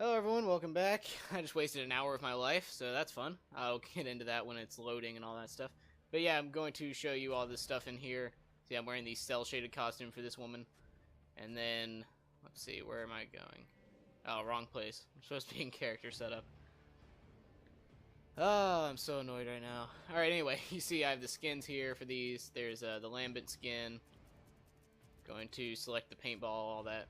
Hello everyone, welcome back. I just wasted an hour of my life, so that's fun. I'll get into that when it's loading and all that stuff. But yeah, I'm going to show you all this stuff in here. See, I'm wearing the cel-shaded costume for this woman. And then, let's see, where am I going? Oh, wrong place. I'm supposed to be in character setup. Oh, I'm so annoyed right now. Alright, anyway, you see I have the skins here for these. There's the Lambent skin. Going to select the paintball, all that.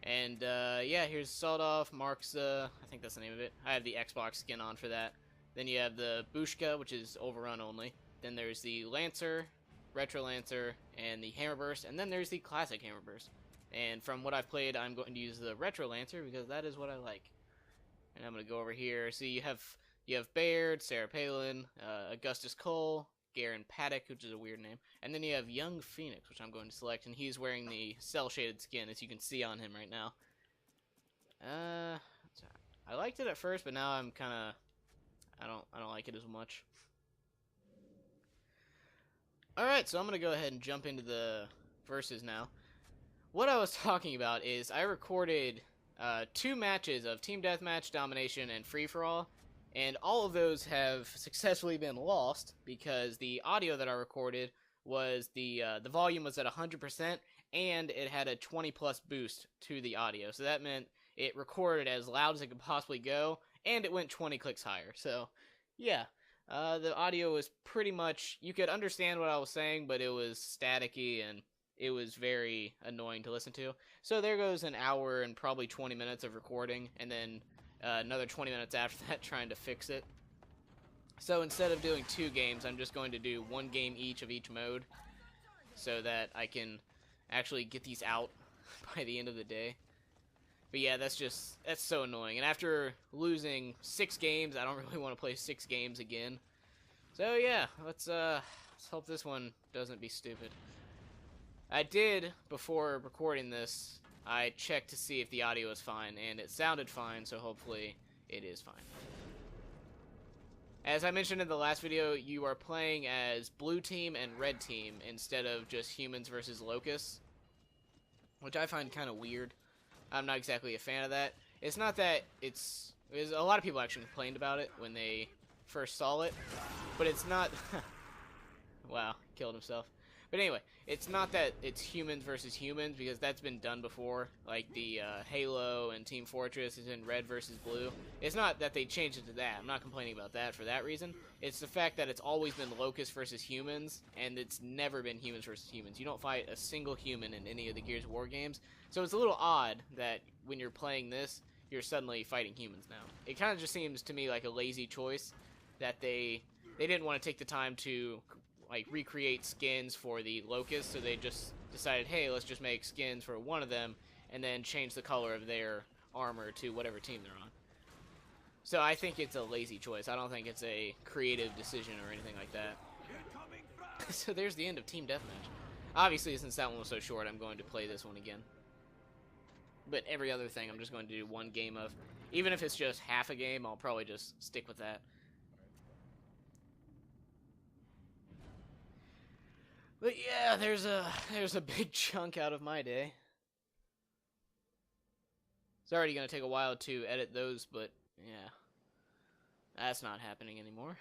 And, yeah, here's Sawed-Off, Mark's, I think that's the name of it. I have the Xbox skin on for that. Then you have the Bushka, which is overrun only. Then there's the Lancer, Retro Lancer, and the Hammerburst. And then there's the Classic Hammerburst. And from what I've played, I'm going to use the Retro Lancer because that is what I like. And I'm going to go over here. See, you have Baird, Sarah Palin, Augustus Cole, Garen Paddock, which is a weird name. And then you have Young Phoenix, which I'm going to select, and he's wearing the cel-shaded skin, as you can see on him right now. I liked it at first, but now I'm kind of... I don't like it as much. Alright, so I'm going to go ahead and jump into the verses now. What I was talking about is I recorded 2 matches of Team Deathmatch, Domination, and Free-For-All. And all of those have successfully been lost because the audio that I recorded was the volume was at 100% and it had a 20+ boost to the audio. So that meant it recorded as loud as it could possibly go and it went 20 clicks higher. So yeah, the audio was pretty much, you could understand what I was saying, but it was staticky and it was very annoying to listen to. So there goes an hour and probably 20 minutes of recording, and then another 20 minutes after that trying to fix it. So instead of doing 2 games, I'm just going to do 1 game each of each mode so that I can actually get these out by the end of the day. But yeah, that's so annoying. And after losing 6 games, I don't really want to play 6 games again. So yeah, let's hope this one doesn't be stupid. I did, before recording this, I checked to see if the audio was fine, and it sounded fine, so hopefully it is fine. As I mentioned in the last video, you are playing as blue team and red team instead of just humans versus locusts, which I find kind of weird. I'm not exactly a fan of that. It's not that it's a lot of people actually complained about it when they first saw it, but it's not... Wow, killed himself. But anyway, it's not that it's humans versus humans, because that's been done before. Like the Halo and Team Fortress is in red versus blue. It's not that they changed it to that. I'm not complaining about that for that reason. It's the fact that it's always been locusts versus humans, and it's never been humans versus humans. You don't fight a single human in any of the Gears of War games. So it's a little odd that when you're playing this, you're suddenly fighting humans now. It kind of just seems to me like a lazy choice that they didn't want to take the time to like recreate skins for the locusts, so they just decided, hey, let's just make skins for one of them and then change the color of their armor to whatever team they're on. So I think it's a lazy choice. I don't think it's a creative decision or anything like that. So there's the end of Team Deathmatch. Obviously, since that one was so short, I'm going to play this one again. But every other thing I'm just going to do 1 game of. Even if it's just half a game, I'll probably just stick with that. But yeah, there's a big chunk out of my day. It's already going to take a while to edit those, but yeah. That's not happening anymore.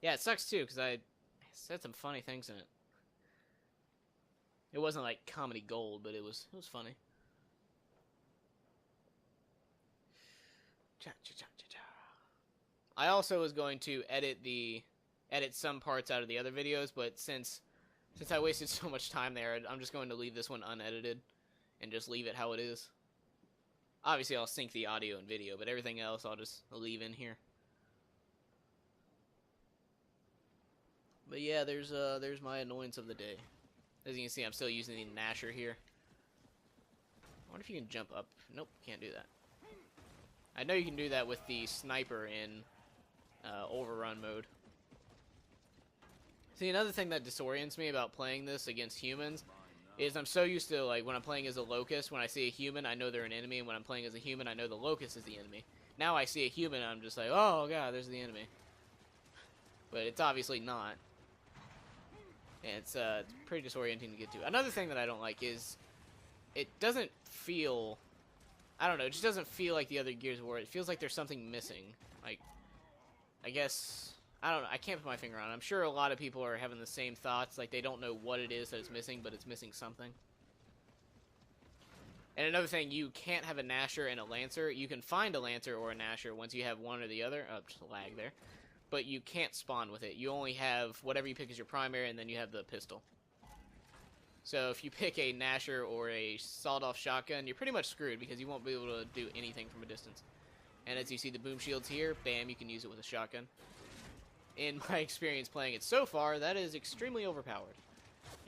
Yeah, it sucks too, because I said some funny things in it. It wasn't like comedy gold, but it was funny. I also was going to edit some parts out of the other videos, but since I wasted so much time there, I'm just going to leave this one unedited and just leave it how it is. Obviously, I'll sync the audio and video, but everything else I'll just leave in here. But yeah, there's my annoyance of the day. As you can see, I'm still using the Nasher here. I wonder if you can jump up. Nope, can't do that. I know you can do that with the sniper in overrun mode. See, another thing that disorients me about playing this against humans is I'm so used to, like, when I'm playing as a locust, when I see a human, I know they're an enemy, and when I'm playing as a human, I know the locust is the enemy. Now I see a human, and I'm just like, oh god, there's the enemy. But it's obviously not. And it's pretty disorienting to get to. Another thing that I don't like is it doesn't feel I don't know, it just doesn't feel like the other Gears of War. It feels like there's something missing. Like, I guess, I don't know, I can't put my finger on it. I'm sure a lot of people are having the same thoughts, like they don't know what it is that it's missing, but it's missing something. And another thing, you can't have a Gnasher and a Lancer. You can find a Lancer or a Gnasher once you have one or the other. Oh, just a lag there. But you can't spawn with it. You only have whatever you pick as your primary, and then you have the pistol. So if you pick a Gnasher or a sawed-off shotgun, you're pretty much screwed because you won't be able to do anything from a distance. And as you see the boom shields here, bam, you can use it with a shotgun. In my experience playing it so far, that is extremely overpowered.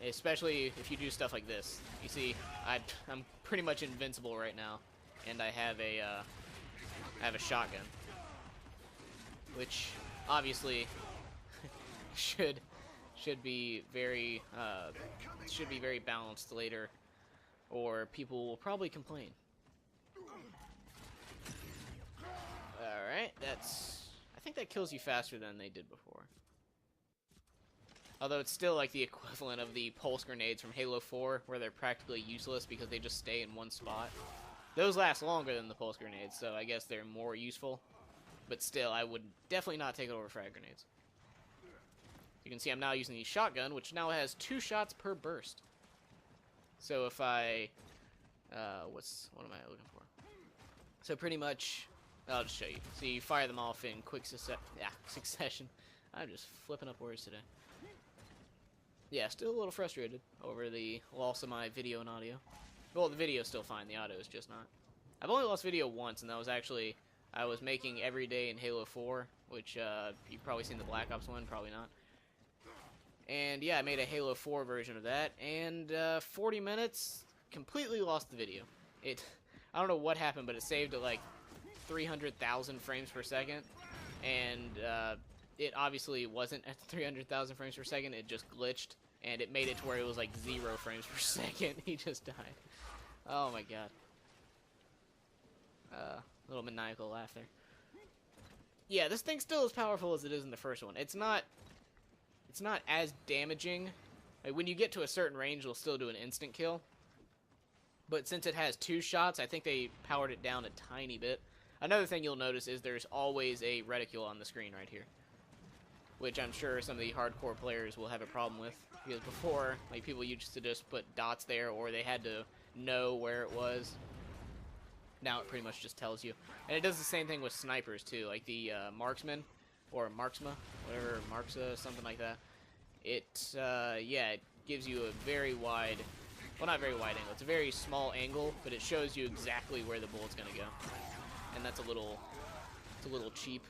Especially if you do stuff like this. You see, I'm pretty much invincible right now, and I have a shotgun, which obviously should be very balanced later, or people will probably complain. All right, I think that kills you faster than they did before. Although it's still like the equivalent of the pulse grenades from Halo 4, where they're practically useless because they just stay in one spot. Those last longer than the pulse grenades, so I guess they're more useful. But still, I would definitely not take it over frag grenades. You can see I'm now using the shotgun, which now has 2 shots per burst. So if I... what am I looking for? So pretty much... I'll just show you. So you fire them off in quick succession. I'm just flipping up words today. Yeah, still a little frustrated over the loss of my video and audio. Well, the video's still fine, the audio is just not. I've only lost video once, and that was actually... I was making every day in Halo 4, which, you've probably seen the Black Ops one, probably not. And, yeah, I made a Halo 4 version of that, and, 40 minutes, completely lost the video. I don't know what happened, but it saved at, like, 300,000 frames per second, and, it obviously wasn't at 300,000 frames per second, it just glitched, and it made it to where it was like 0 frames per second. He just died. Oh my god. Little maniacal laugh there. Yeah, this thing's still as powerful as it is in the first one. It's not as damaging. Like, when you get to a certain range, it'll still do an instant kill. But since it has 2 shots, I think they powered it down a tiny bit. Another thing you'll notice is there's always a reticule on the screen right here, which I'm sure some of the hardcore players will have a problem with, because before, like, people used to just put dots there, or they had to know where it was. Now it pretty much just tells you. And it does the same thing with snipers, too, like the marksman, or marksma, whatever, marksa, something like that. Yeah, it gives you a very wide, well, not very wide angle, it's a very small angle, but it shows you exactly where the bullet's gonna go. And that's it's a little cheap.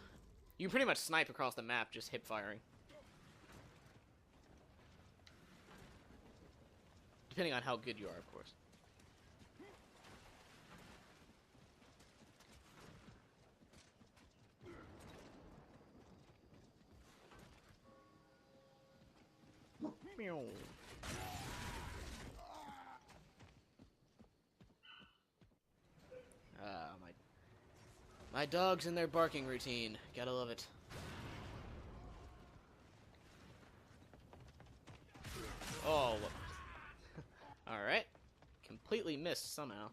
You can pretty much snipe across the map just hip firing. Depending on how good you are, of course. My dogs and their barking routine. Gotta love it. Oh, alright. Completely missed somehow.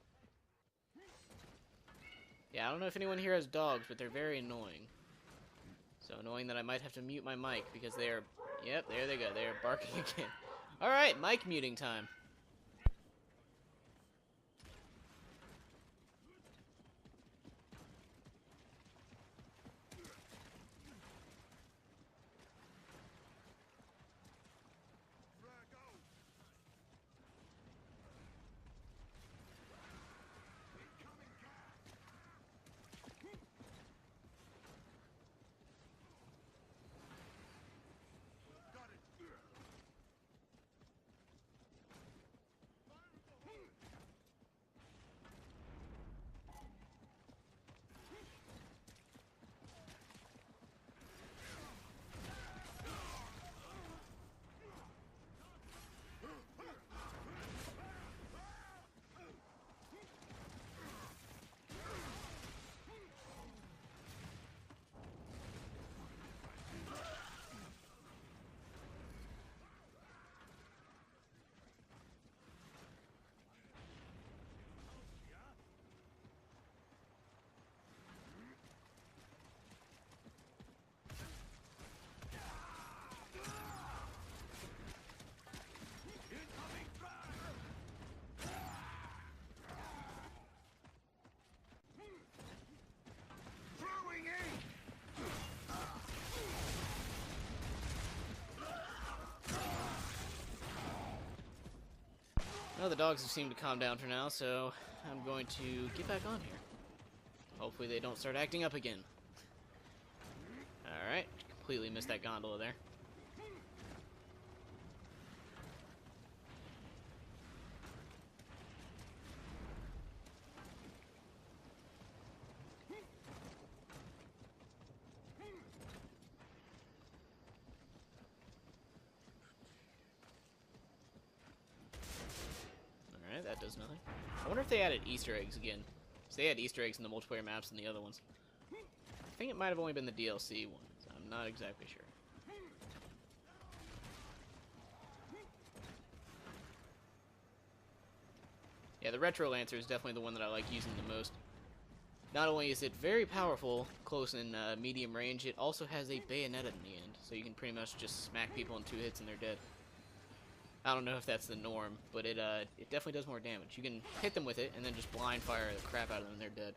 Yeah, I don't know if anyone here has dogs, but they're very annoying. So annoying that I might have to mute my mic because they are... Yep, there they go. They are barking again. Alright, mic muting time. Well, the dogs have seemed to calm down for now, so I'm going to get back on here. Hopefully they don't start acting up again. Alright, completely missed that gondola there. Alright, that does nothing. I wonder if they added Easter eggs again. So they had Easter eggs in the multiplayer maps and the other ones. I think it might have only been the DLC ones. I'm not exactly sure. Yeah, the Retro Lancer is definitely the one that I like using the most. Not only is it very powerful close and medium range, it also has a bayonet in the end. So you can pretty much just smack people in 2 hits and they're dead. I don't know if that's the norm, but it definitely does more damage. You can hit them with it and then just blind fire the crap out of them and they're dead.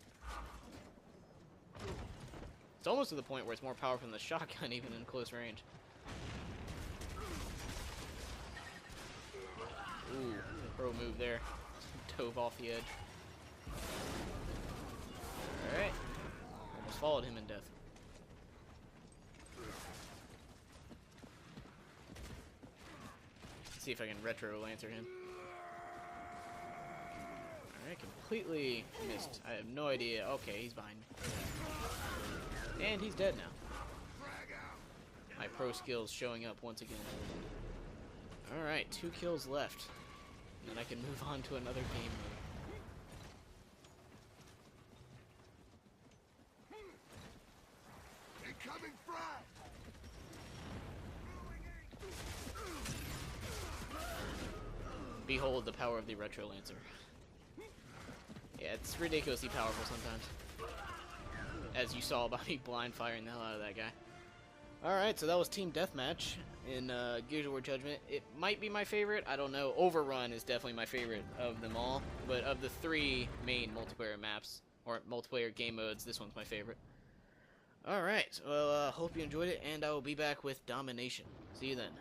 It's almost to the point where it's more powerful than the shotgun even in close range. Ooh, pro move there. Dove off the edge. Alright. Almost followed him in death. Let's see if I can Retro Lancer him. Alright, completely missed. I have no idea. Okay, he's behind me. And he's dead now. My pro skills showing up once again. Alright, 2 kills left. And then I can move on to another game mode. Incoming frag! Behold the power of the Retro Lancer. Yeah, it's ridiculously powerful sometimes. As you saw by me blind firing the hell out of that guy. Alright, so that was Team Deathmatch in Gears of War Judgement. It might be my favorite, I don't know. Overrun is definitely my favorite of them all. But of the 3 main multiplayer maps, or multiplayer game modes, this one's my favorite. Alright, well, hope you enjoyed it, and I will be back with Domination. See you then.